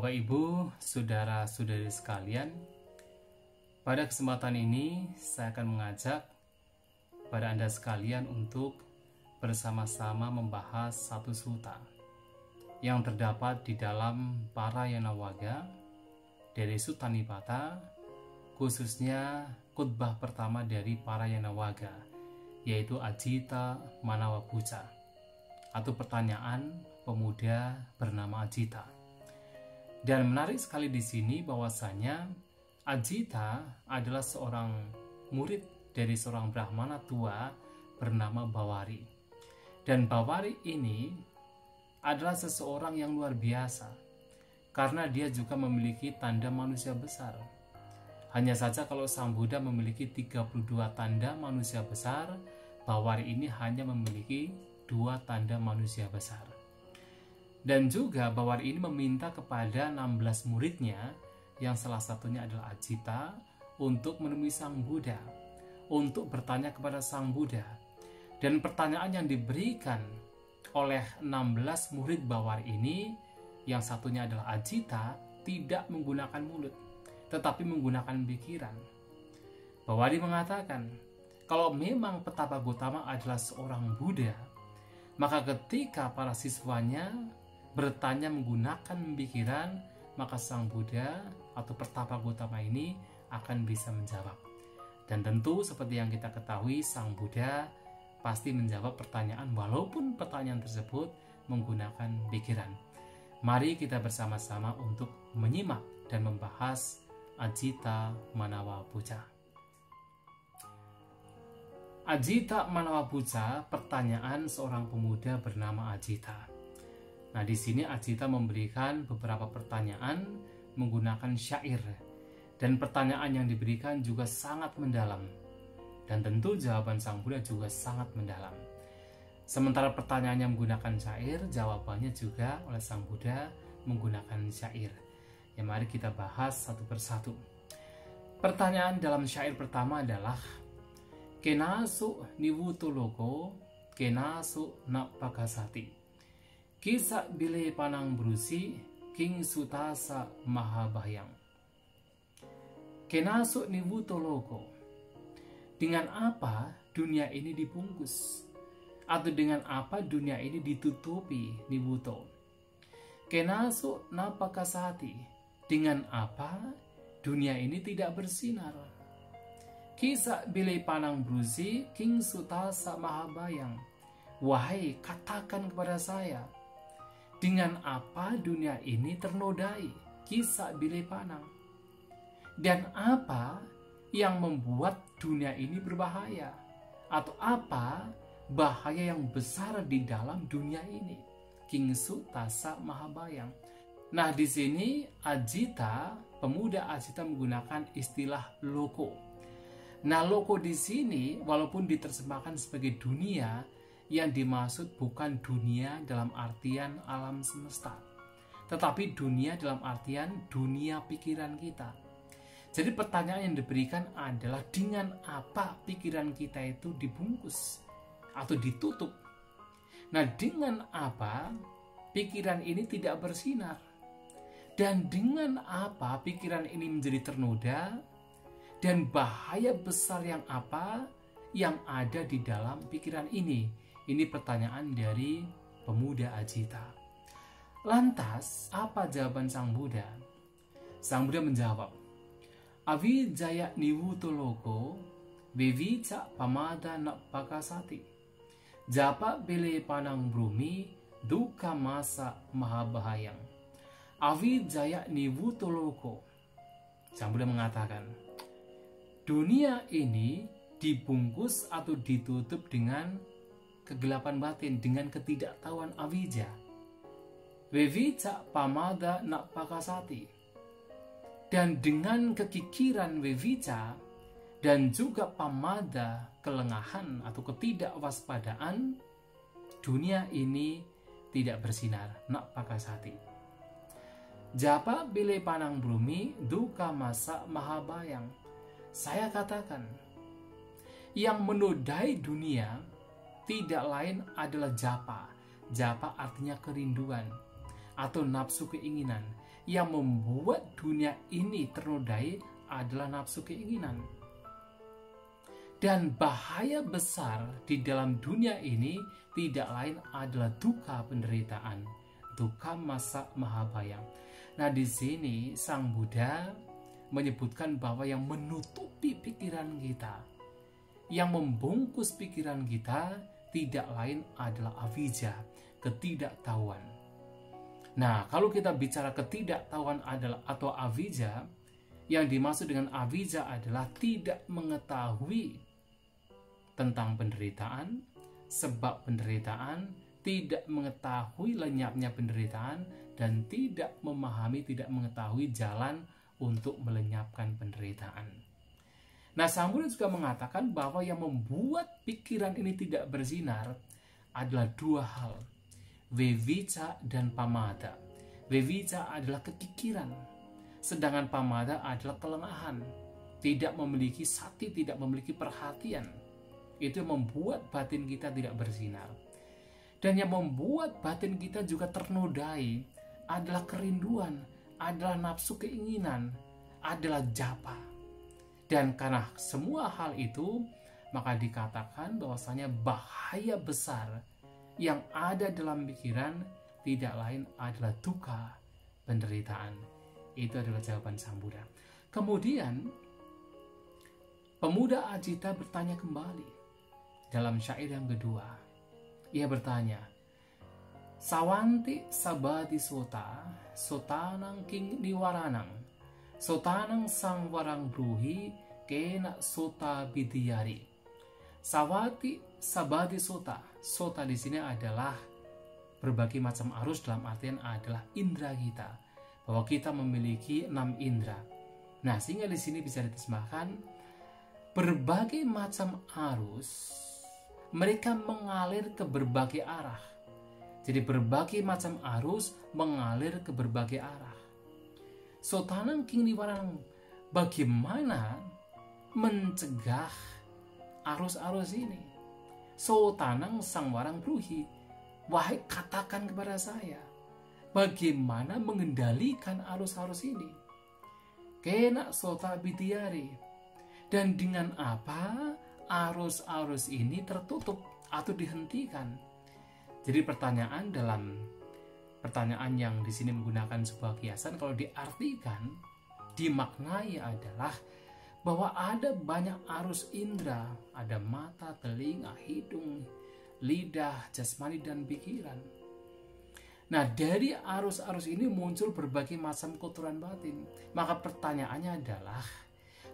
Bapak Ibu, saudara-saudari sekalian, pada kesempatan ini saya akan mengajak pada Anda sekalian untuk bersama-sama membahas satu suta yang terdapat di dalam Parayana Wagga dari Sutta Nipata, khususnya khutbah pertama dari Parayana Wagga, yaitu Ajita Manawa Puja, atau pertanyaan pemuda bernama Ajita. Dan menarik sekali di sini bahwasanya Ajita adalah seorang murid dari seorang Brahmana tua bernama Bawari. Dan Bawari ini adalah seseorang yang luar biasa karena dia juga memiliki tanda manusia besar. Hanya saja kalau Sang Buddha memiliki 32 tanda manusia besar, Bawari ini hanya memiliki 2 tanda manusia besar. Dan juga Bawari ini meminta kepada 16 muridnya, yang salah satunya adalah Ajita, untuk menemui Sang Buddha, untuk bertanya kepada Sang Buddha. Dan pertanyaan yang diberikan oleh 16 murid Bawari ini, yang satunya adalah Ajita, tidak menggunakan mulut, tetapi menggunakan pikiran. Bawari mengatakan, kalau memang Petapa Gotama adalah seorang Buddha, maka ketika para siswanya bertanya menggunakan pikiran, maka Sang Buddha atau Petapa Gotama ini akan bisa menjawab. Dan tentu seperti yang kita ketahui, Sang Buddha pasti menjawab pertanyaan walaupun pertanyaan tersebut menggunakan pikiran. Mari kita bersama-sama untuk menyimak dan membahas Ajita Manawa Puja. Ajita Manawa Puja, pertanyaan seorang pemuda bernama Ajita. Nah, di sini Ajita memberikan beberapa pertanyaan menggunakan syair, dan pertanyaan yang diberikan juga sangat mendalam. Dan tentu jawaban Sang Buddha juga sangat mendalam. Sementara pertanyaannya menggunakan syair, jawabannya juga oleh Sang Buddha menggunakan syair. Ya, mari kita bahas satu persatu. Pertanyaan dalam syair pertama adalah Kenasu niwutu loko, kenasu napakasati. Kisah bile panang berusi, king sutasa mahabayang. Kenasu niwutu loko. Dengan apa dunia ini dibungkus? Atau dengan apa dunia ini ditutupi, niwuto? Kenasu napakasati. Dengan apa dunia ini tidak bersinar? Kisah bile panang berusi, king sutasa mahabayang. Wahai, katakan kepada saya, dengan apa dunia ini ternodai, kisah bile panang? Dan apa yang membuat dunia ini berbahaya? Atau apa bahaya yang besar di dalam dunia ini? Kingsu tasa mahabayang. Nah, di sini Ajita, pemuda Ajita menggunakan istilah loko. Nah, loko di sini walaupun diterjemahkan sebagai dunia, yang dimaksud bukan dunia dalam artian alam semesta, tetapi dunia dalam artian dunia pikiran kita. Jadi pertanyaan yang diberikan adalah dengan apa pikiran kita itu dibungkus atau ditutup. Nah, dengan apa pikiran ini tidak bersinar? Dan dengan apa pikiran ini menjadi ternoda? Dan bahaya besar yang apa yang ada di dalam pikiran ini? Ini pertanyaan dari pemuda Ajita. Lantas, apa jawaban Sang Buddha? Sang Buddha menjawab, Awijaya niwuto loko, bevica pamada napakasati. Japa bele panang brumi, duka masa mahabahayang. Awijaya niwuto loko. Sang Buddha mengatakan, dunia ini dibungkus atau ditutup dengan kegelapan batin, dengan ketidaktahuan avijja. Wevica pamada napakasati. Dan dengan kekikiran wevica dan juga pamada, kelengahan atau ketidakwaspadaan, dunia ini tidak bersinar, napakasati. Japa bile panang brumi, duka masa mahabayang. Saya katakan, yang menodai dunia tidak lain adalah japa. Japa artinya kerinduan atau nafsu keinginan. yang membuat dunia ini ternodai adalah nafsu keinginan. Dan bahaya besar di dalam dunia ini tidak lain adalah duka penderitaan, duka masa mahabaya. Nah, di sini Sang Buddha menyebutkan bahwa yang menutupi pikiran kita, yang membungkus pikiran kita tidak lain adalah avijja, ketidaktahuan. Nah, kalau kita bicara ketidaktahuan adalah atau avijja, yang dimaksud dengan avijja adalah tidak mengetahui tentang penderitaan, sebab penderitaan, tidak mengetahui lenyapnya penderitaan, dan tidak memahami, tidak mengetahui jalan untuk melenyapkan penderitaan. Nah, Sang Buddha juga mengatakan bahwa yang membuat pikiran ini tidak bersinar adalah dua hal, vivicca dan pamada. Vivicca adalah kekikiran, sedangkan pamada adalah kelengahan, tidak memiliki sati, tidak memiliki perhatian. Itu membuat batin kita tidak bersinar. Dan yang membuat batin kita juga ternodai adalah kerinduan, adalah nafsu keinginan, adalah japa. Dan karena semua hal itu, maka dikatakan bahwasanya bahaya besar yang ada dalam pikiran tidak lain adalah duka, penderitaan. Itu adalah jawaban Sang Buddha. Kemudian, pemuda Ajita bertanya kembali dalam syair yang kedua. Ia bertanya, Sawanti sabati sota, sotanang king niwaranang, sotanang sang warang bruhi, kena sota bidiyari. Sawati sabati sota. Sota di sini adalah berbagai macam arus, dalam artian adalah indera kita, bahwa kita memiliki 6 indera. Nah, sehingga di sini bisa diterjemahkan berbagai macam arus, mereka mengalir ke berbagai arah. Jadi berbagai macam arus mengalir ke berbagai arah. Sotanang king niwarang, bagaimana mencegah arus-arus ini? Sotanang sang warang bruhi, wahai katakan kepada saya, bagaimana mengendalikan arus-arus ini? Kena sota bidiyari, dan dengan apa arus-arus ini tertutup atau dihentikan? Jadi pertanyaan yang di sini menggunakan sebuah kiasan, kalau diartikan, dimaknai adalah bahwa ada banyak arus indera, ada mata, telinga, hidung, lidah, jasmani, dan pikiran. Nah, dari arus-arus ini muncul berbagai macam kotoran batin. Maka pertanyaannya adalah,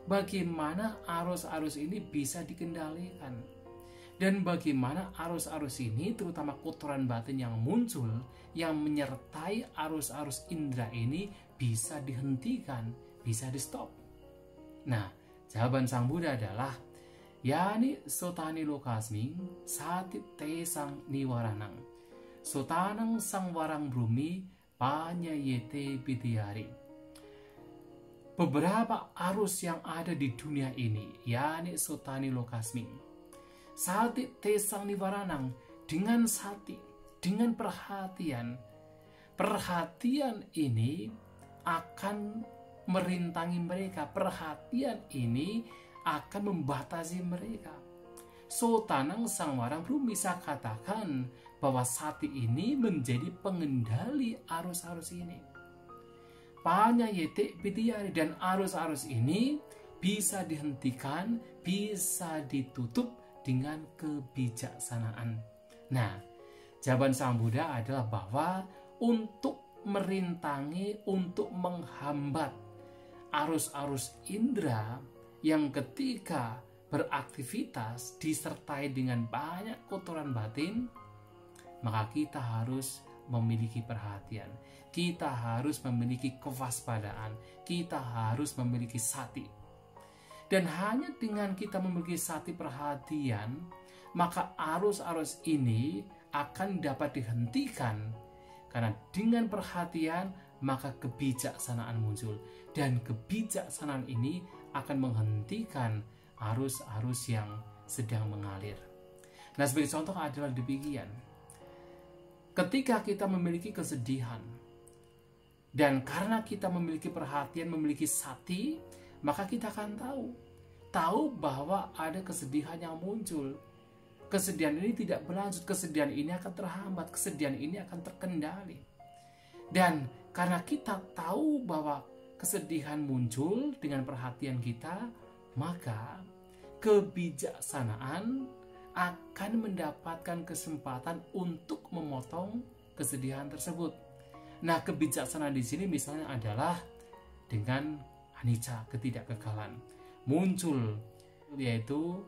bagaimana arus-arus ini bisa dikendalikan? Dan bagaimana arus-arus ini, terutama kotoran batin yang muncul, yang menyertai arus-arus indera ini bisa dihentikan, bisa di stop? Nah, jawaban Sang Buddha adalah, Yani sotani lokasming satit te sang niwaranang, sotanang sang warang brumi panyayete bidiyari. Beberapa arus yang ada di dunia ini, yani sotani lokasming, sati tesang niwaranang, dengan sati, dengan perhatian. Perhatian ini akan merintangi mereka. Perhatian ini akan membatasi mereka. Sotanang sang warang belum bisa katakan bahwa sati ini menjadi pengendali arus-arus ini. Panyayete bidiyari, dan arus-arus ini bisa dihentikan, bisa ditutup dengan kebijaksanaan. Nah, jawaban Sang Buddha adalah bahwa untuk merintangi, untuk menghambat arus-arus indera yang ketika beraktivitas disertai dengan banyak kotoran batin, maka kita harus memiliki perhatian, kita harus memiliki kewaspadaan, kita harus memiliki sati. Dan hanya dengan kita memiliki sati perhatian, maka arus-arus ini akan dapat dihentikan. Karena dengan perhatian, maka kebijaksanaan muncul. Dan kebijaksanaan ini akan menghentikan arus-arus yang sedang mengalir. Nah, sebagai contoh adalah demikian. Ketika kita memiliki kesedihan, Dan karena kita memiliki perhatian, memiliki sati, maka kita akan tahu bahwa ada kesedihan yang muncul. Kesedihan ini tidak berlanjut, kesedihan ini akan terhambat, kesedihan ini akan terkendali. Dan karena kita tahu bahwa kesedihan muncul dengan perhatian kita, maka kebijaksanaan akan mendapatkan kesempatan untuk memotong kesedihan tersebut. Nah, kebijaksanaan di sini misalnya adalah dengan anicca, ketidakkekalan. Muncul yaitu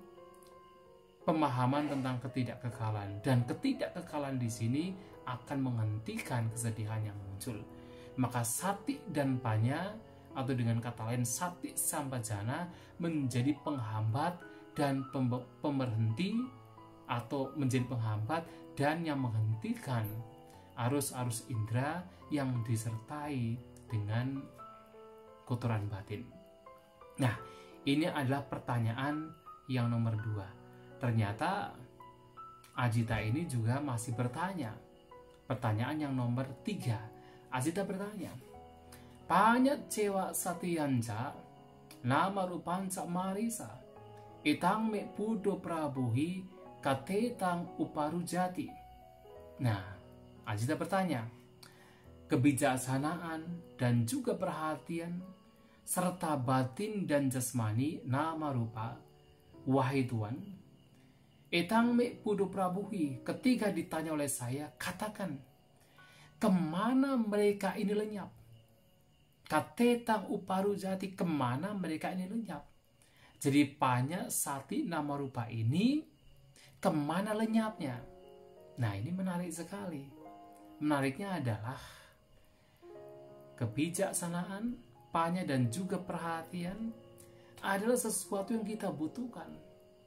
pemahaman tentang ketidakkekalan, dan ketidakkekalan di sini akan menghentikan kesedihan yang muncul. Maka sati dan panya, atau dengan kata lain sati sampajana, menjadi penghambat dan pemerhenti, atau menjadi penghambat dan yang menghentikan arus-arus indera yang disertai dengan kotoran batin. Nah, ini adalah pertanyaan yang nomor 2. Ternyata Ajita ini juga masih bertanya. Pertanyaan yang nomor 3. Ajita bertanya, Panya cewa satianja nama rupanca marisa itang me pudo prabuhi katetang uparujati. Nah, Ajita bertanya, kebijaksanaan dan juga perhatian serta batin dan jasmani nama rupa, wahai Tuan, etang me pudo prabuhi, ketika ditanya oleh saya, katakan, kemana mereka ini lenyap? Katetang uparujati, kemana mereka ini lenyap? Jadi panya sati nama rupa ini kemana lenyapnya? Nah, ini menarik sekali. Menariknya adalah kebijaksanaan, panya dan juga perhatian adalah sesuatu yang kita butuhkan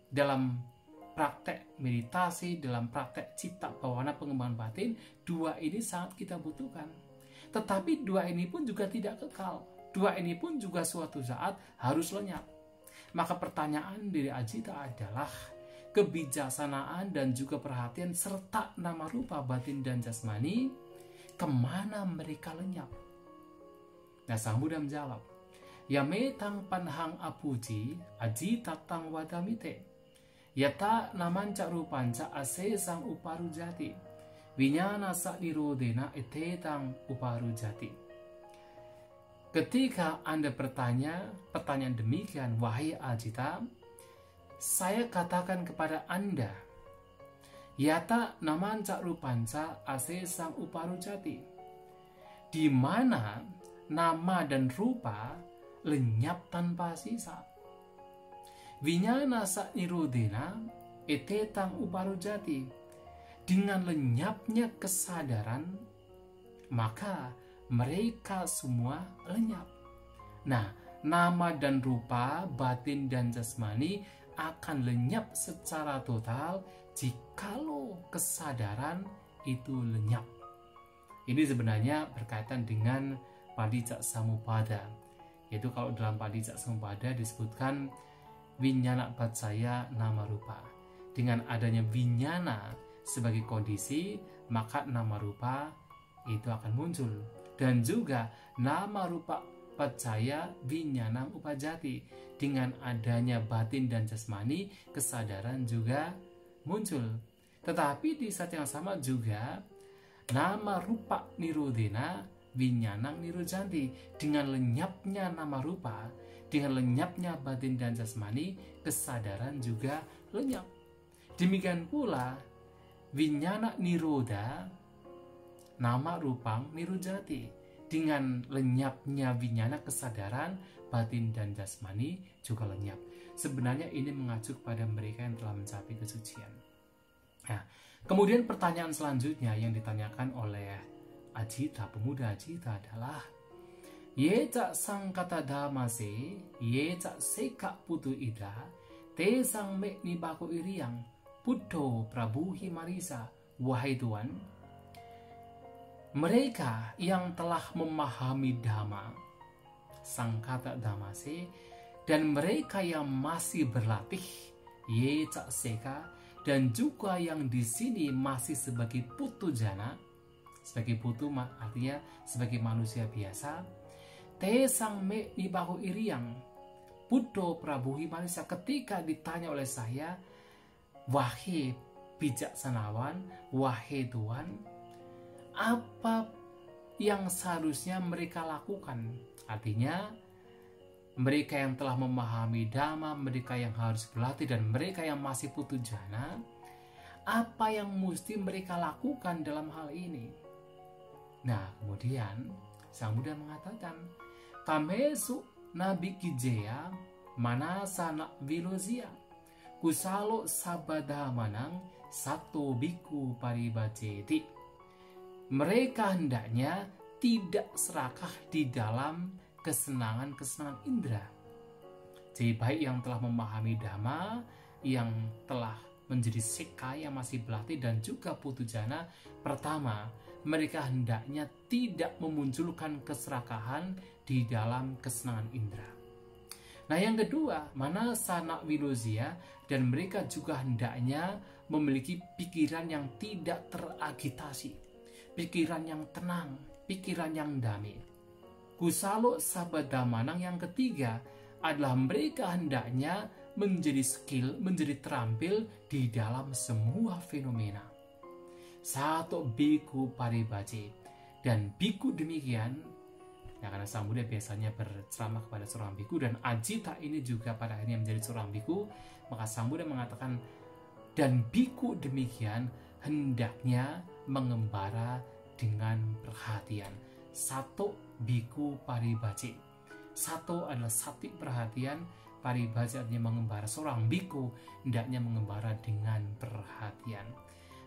dalam praktek meditasi, dalam praktek citta bawana pengembangan batin. 2 ini sangat kita butuhkan. Tetapi 2 ini pun juga tidak kekal. 2 ini pun juga suatu saat harus lenyap. Maka pertanyaan dari Ajita adalah kebijaksanaan dan juga perhatian serta nama rupa batin dan jasmani, kemana mereka lenyap? Nah, Sang Buddha menjawab, Yame tang panhang apuji Ajita tang wadamite yata namanca rupanca ase sang uparujati winyana sa nirodena etetang uparujati. Ketika Anda bertanya pertanyaan demikian, wahai Ajita, saya katakan kepada Anda, yata namanca rupanca ase sang uparujati, di mana nama dan rupa lenyap tanpa sisa. Winyana sa nirodena etetang uparujati, dengan lenyapnya kesadaran maka mereka semua lenyap. Nah, nama dan rupa batin dan jasmani akan lenyap secara total jikalau kesadaran itu lenyap. Ini sebenarnya berkaitan dengan Padicaksamuppada, yaitu kalau dalam Padicaksamuppada disebutkan winyana pacaya nama rupa. Dengan adanya winyana sebagai kondisi, maka nama rupa itu akan muncul. Dan juga nama rupa pacaya winyanang upajati, dengan adanya batin dan jasmani, kesadaran juga muncul. Tetapi di saat yang sama juga nama rupa nirodena winyanang nirojanti, dengan lenyapnya nama rupa, dengan lenyapnya batin dan jasmani, kesadaran juga lenyap. Demikian pula winyana niroda nama rupang nirujati, dengan lenyapnya winyana kesadaran, batin dan jasmani juga lenyap. Sebenarnya ini mengacu kepada mereka yang telah mencapai kesucian. Nah, kemudian pertanyaan selanjutnya yang ditanyakan oleh Ajita, pemuda Ajita adalah, Ye cak sang kata damase, ye cak seka putu ida, te sang mek ni bako iriang, puto prabuhi marisa, wahai Tuan, mereka yang telah memahami Dhamma, sang kata damase, dan mereka yang masih berlatih, ye cak seka, dan juga yang di sini masih sebagai putu jana, sebagai putu artinya sebagai manusia biasa. Te sang me ni bahu iriang Buddha Prabu Himalisa ketika ditanya oleh saya, wahai bijaksanawan, wahai Tuhan, apa yang seharusnya mereka lakukan? Artinya mereka yang telah memahami Dhamma, mereka yang harus berlatih, dan mereka yang masih putu jana, apa yang mesti mereka lakukan dalam hal ini? Nah, kemudian Sang Buddha mengatakan, Kamesu Nabi Kijaya Manasa Nak Vilozia Kusalo Sabada Manang Satu Biku Paribaceti. Mereka hendaknya tidak serakah di dalam kesenangan-kesenangan indera. Jadi baik yang telah memahami Dhamma, yang telah menjadi seka, yang masih berlatih, dan juga putu jana, pertama, mereka hendaknya tidak memunculkan keserakahan di dalam kesenangan indera. Nah, yang kedua, mana sanak vilozia, dan mereka juga hendaknya memiliki pikiran yang tidak teragitasi, pikiran yang tenang, pikiran yang damai. Kusalo sabadamanang, yang ketiga adalah mereka hendaknya menjadi skill, menjadi terampil di dalam semua fenomena. Satu biku paribaci, dan biku demikian. Nah, karena Sang Buddha biasanya berceramah kepada seorang biku, dan Ajita ini juga pada akhirnya menjadi seorang biku, maka Sang Buddha mengatakan, dan biku demikian hendaknya mengembara dengan perhatian. Satu biku paribaci. Satu adalah sati perhatian, paribaci artinya mengembara. Seorang biku hendaknya mengembara dengan perhatian.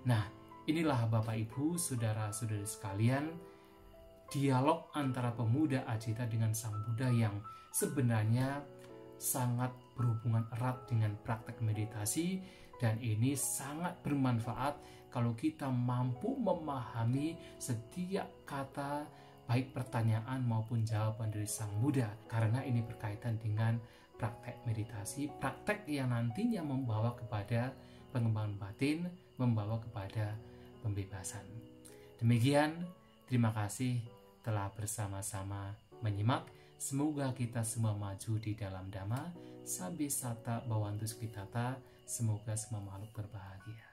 Nah, inilah Bapak Ibu, saudara-saudari sekalian, dialog antara pemuda Ajita dengan Sang Buddha yang sebenarnya sangat berhubungan erat dengan praktek meditasi, dan ini sangat bermanfaat kalau kita mampu memahami setiap kata, baik pertanyaan maupun jawaban dari Sang Buddha, karena ini berkaitan dengan praktek meditasi, praktek yang nantinya membawa kepada pengembangan batin, membawa kepada pembebasan. Demikian, terima kasih telah bersama-sama menyimak. Semoga kita semua maju di dalam Dhamma. Sabi sata bawantus kitata. Semoga semua makhluk berbahagia.